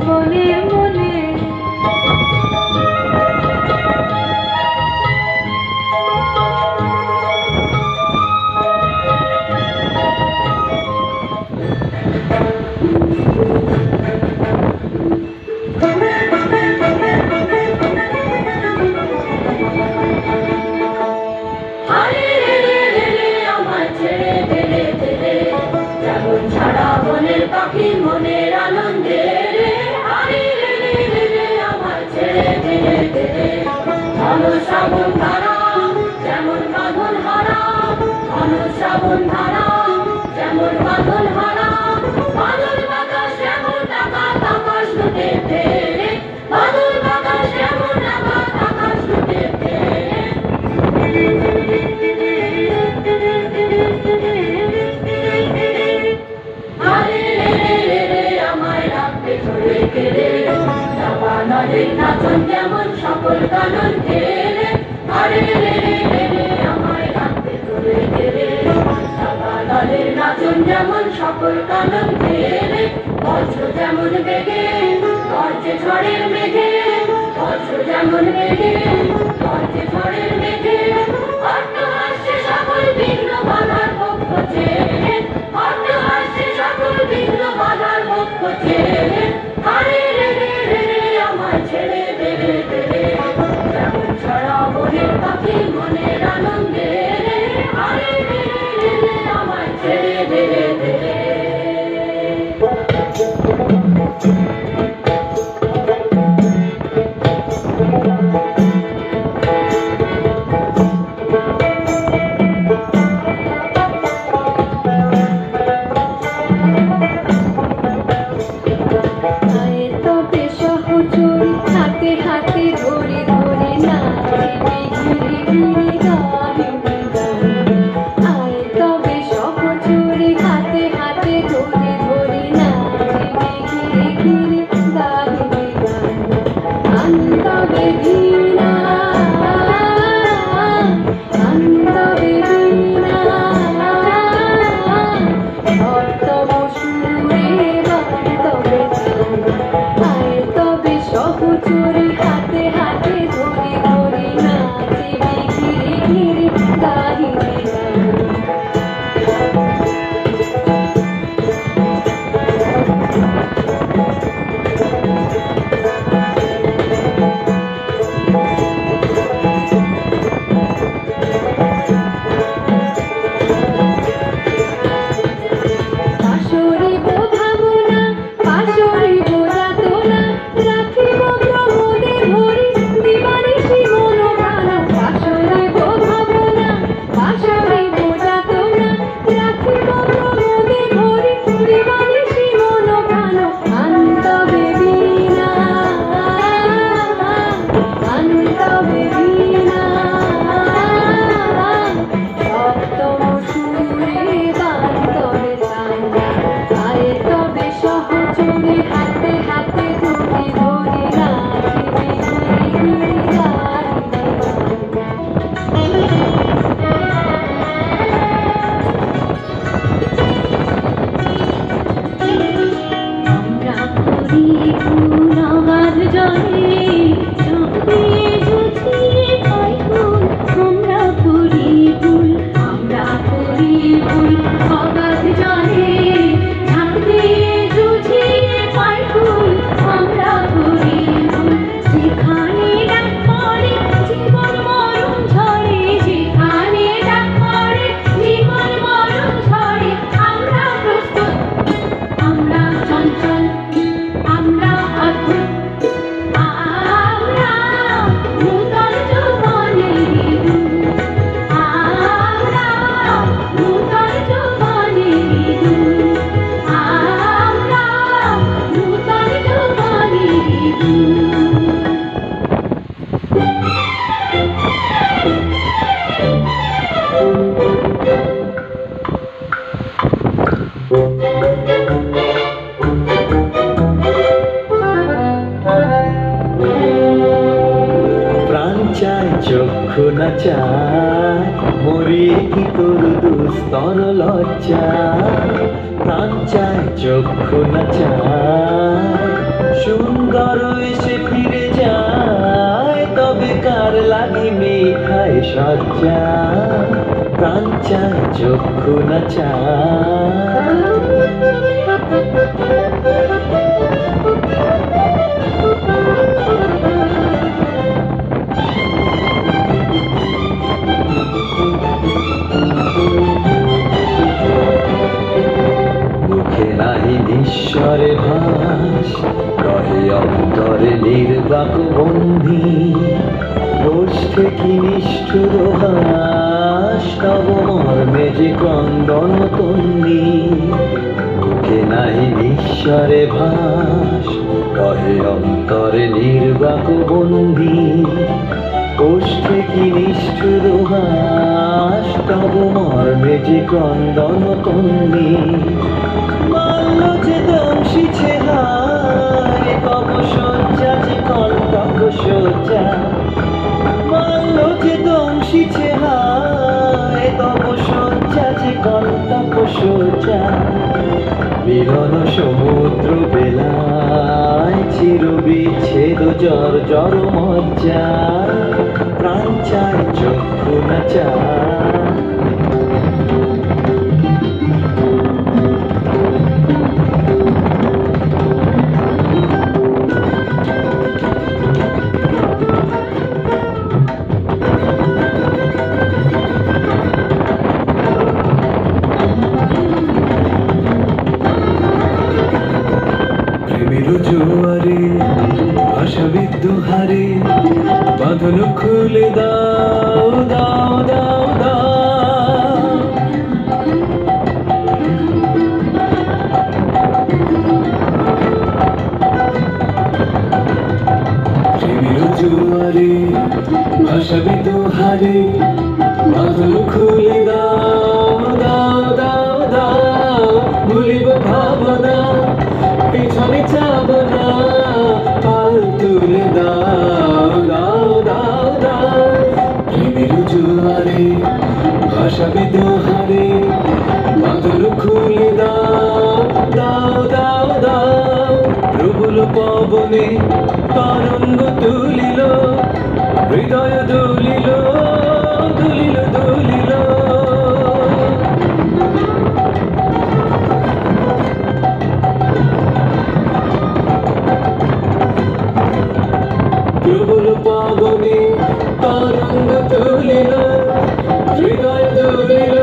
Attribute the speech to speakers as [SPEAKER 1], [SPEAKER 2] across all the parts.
[SPEAKER 1] মনে মনে
[SPEAKER 2] পাখি মনের আনন্দে আরে রে রে রে রে আমার ছেড়ে দিলে দিলে ঘন শ্রাবণ ধারা যেমন বাঁধন হারা ঘন শ্রাবণ ধারা যেমন বাঁধন হারা বাদল বাতাস যেমন ডাকাত আকাশ লুটে ফেলে বাদল বাতাস যেমন ডাকাত আকাশ লুটে ফেলে নদীর নাচন যেমন সকল কানন ঘেরে আরে রে রে রে আমায় রাখতে তোলে ঘেরে নদীর নাচন যেমন সকল কানন ঘেরে বজ্র যেমন বেগে গর্জে ঝড়ের মেঘে বজ্র যেমন বেগে গর্জে ঝড়ের মেঘে অট্ট হাসছে সকল বিঘ্ন বাধার পক্ষ ছেড়ে অট্ট হাসছে সকল বিঘ্ন বাধার পক্ষ ছেড়ে আরে রে রে রে রে আমায় ছেড়ে দেবে দেবে যেমন ছড়া মনের পাখি মনের আনন্দে রে আরে রে রে রে আমায় ছেড়ে দেবে দেবে
[SPEAKER 1] হাতে হাতে ধরে ধরে নাচিবে ঘিরে ঘিরে গাহিবে গান আয় তবে সহচরে হাতে হাতে ধরে ধরে নাচিবে ঘিরে ঘিরে গাহিবে গান গান তবে বীণা গান তবে বীণা তব সুরে গান তবে আয় তবে সহচরে হাতে হাতে ধরে ধরে নাচিবে ঘিরে ঘিরে গাহিবে পাশরিব ভাবনা পাশরিব যাতনা রাখিব প্রমোদে ভরি দিবানিশি মন প্রাণ পাশরিব ভাবনা পাশরিব যাতনা রাখিব প্রমোদে ভরি দিবানিশি মন প্রাণ আন্তবে বীণা আন্তবে বীণা সপ্তম সুরে গান তবে তান আয় তবে সহচরে হাতে হাতে ধরে ধরে নাচিবে ঘিরে ঘিরে আমরা করি গুণ আমার জনে চাঁদিয়ে ঝুঁকিয়ে পাই গুণ আমরা করি ভুল অগাধ জনে ঝাঁকিয়ে ঝুঁকিয়ে পাই গুণ আমরা করি ভুল যেখানে ডাক পড়ে জীবন মরণ ঝরে যেখানে ডাক পড়ে জীবন মরণ ঝরে আমরা প্রস্তুত আমরা চঞ্চল আমরা অদ্ভুত আমরা নূতন যৌবনের দূত আমরা নূতন যৌবনের দূত আমরা নূতন যৌবনের
[SPEAKER 3] প্রাণ চায় চক্ষু না চায় মরিয়ে কি তোর দুস্তর লজ্জা প্রাণ চায় চক্ষু না চায় সুন্দর এসে ফিরে যায়, তবে কার লাগে মিঠায় সজ্জা, প্রাণ চায় চক্ষু না চায়। মুখে নাহি নিঃস্বরে ভাস, রহে অন্তরে নির্বাক বন্ধি, ওষ্ঠে কি নিষ্ঠুর হাস, তব মর্মে যে ক্রন্দন তন্নি। মুখে নাহি নিঃস্বরে ভাস, রহে অন্তরে নির্বাক বন্ধি, ওষ্ঠে কি নিষ্ঠুর হাস, তব মর্মে যে ক্রন্দন তন্নি। মাল্য যে দংশিছে হায়, তব শয্যা যে কণ্টক শয্যা। মাল্য যে দংশিছে হায়, তব শয্যা যে কণ্টক শয্যা। মিলন সমুদ্র বেলায় চির বিচ্ছেদ জর্জর মজ্জা, প্রাণ চায় চক্ষু না চায়। প্রেমের জোয়ারে ভাষাবিদ্ধ হারে বাঁধন খুলে দাও দাও দাও দাও। প্রেমের জোয়ারে ভাষাবিদ্ধ হারে বাঁধন খুলে দাও দাও দাও দাও। ভুলিব ভাবনা, পিছনে যাব না, পাল তুলে দাও দাও দাও দাও। প্রেমের জোয়ারে ভাষাবিদ হারে বাঁধন খুলে দাও দাও দাও দাও। প্রবল পবনে তরঙ্গ তুলিল, হৃদয় দুলিল দুলিল দুলিল। প্রবল পবনে তরঙ্গ তুলিল, হৃদয় দুলিল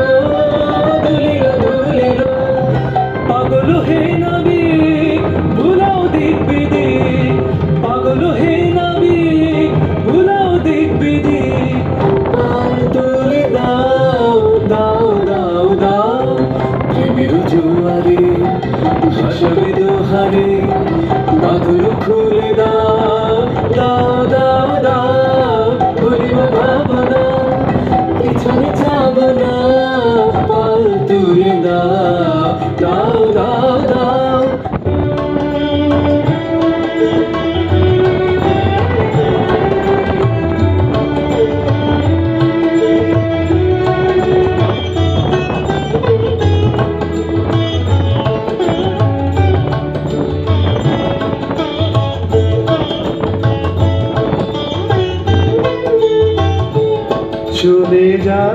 [SPEAKER 3] দুলিল দুলিল। পাগল হে নাবিক ভুলাও দিক বিদিক, পাগল হে নাবিক ভুলাও দিক বিদিক। পাল তুলে দাও দাও দাও দাও। প্রেমের জোয়ারে ভাষাবিদ হারে বাঁধন খুলে দাও দাও দাও দাও। ভুলিব ভাবনা, পিছনে যাব না, পাল তুলে দাও দাও দাও দাও। চলে যায়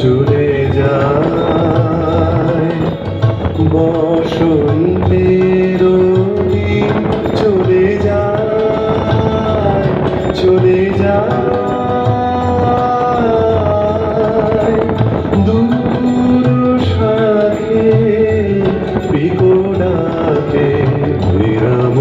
[SPEAKER 3] চলে যায় বসন্তের দিন, চলে যায় চলে যায় দূর শাখে বিকোডাকে বিরাম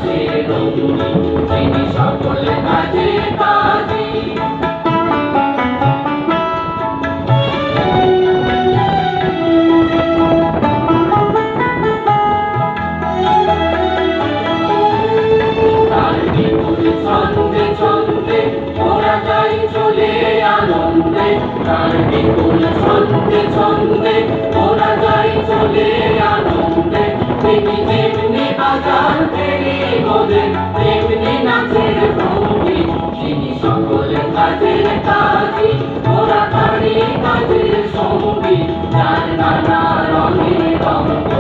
[SPEAKER 2] কাজে রঙিন তিনি সকল কাজে কাজী তার বিপুল ছন্দে ছন্দে ওরা যায় চলে আনন্দে তার বিপুল ছন্দে ছন্দে ওরা যায় চলে আনন্দে তিনি যেমনি বাজার পেরে বলেন তেমনি নাচের ভঙ্গি তিনি সকল কাজের কাজী ওরা তারই কাজের সঙ্গী যার নানা রঙে রঙে